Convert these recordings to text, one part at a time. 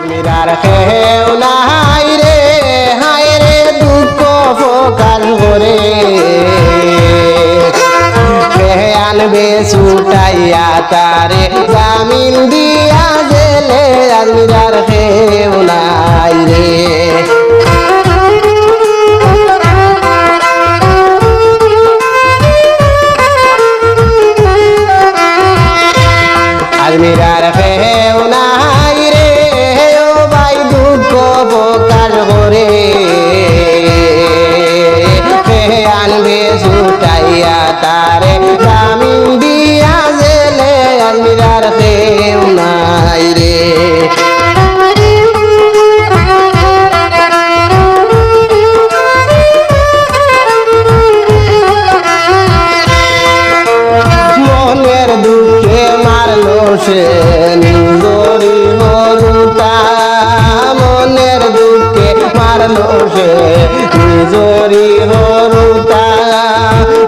mirror খেও নাই রে হায় রে দুঃখ ফোকার করে আনবে ছুটাইয়া তারে জামিন দিয়া জেলে আর মিরার খেও নাই রে মিরার খেও নাই রে ও ভাই দুঃখ প্রকাশ করে আনবে ছুটাইয়া তারে জামিন দিয়া জেলে আর মিরার খেও নাই রে মনের দুঃখে মারলো সে নিজরি হরুতা মনের দুঃখে মারলো সে নিজরি হরুতা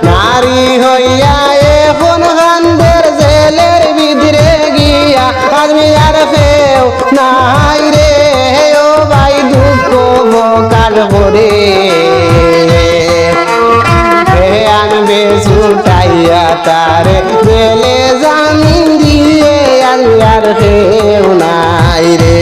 নারী হইয়া এখন হান্দের জেলের ভিতরে গিয়া আদমি আর ফেও নাই রে ও ভাই দুঃখ ভোকার করে আনবে ছুটাইয়া তারে জেলে জামিন দিয়ে আর কেউ নাই রে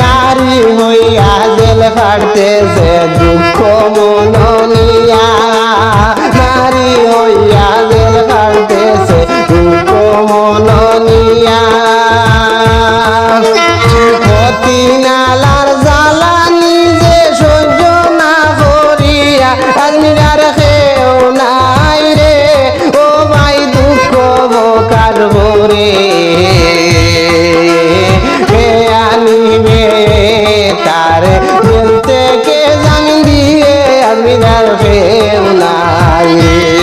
নারী হইয়া জেল ফাটতেছে দুঃখ মননিয়া নারী হইয়া জেল ফাটতেছে দুঃখ মননিয়া অতি নালার জ্বালা নিজে সহ্য না করিয়া আজমিরার খেও নাই রে ও ভাই দুঃখ বকার করে আনিবে তার জেল থেকে জামিন দিয়ে আজমিরার খেও নাই রে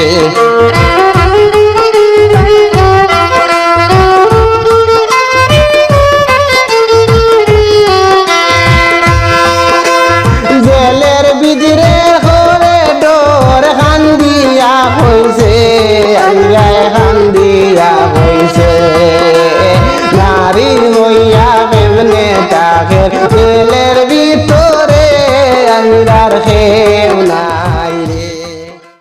খান্দিয়া হইছে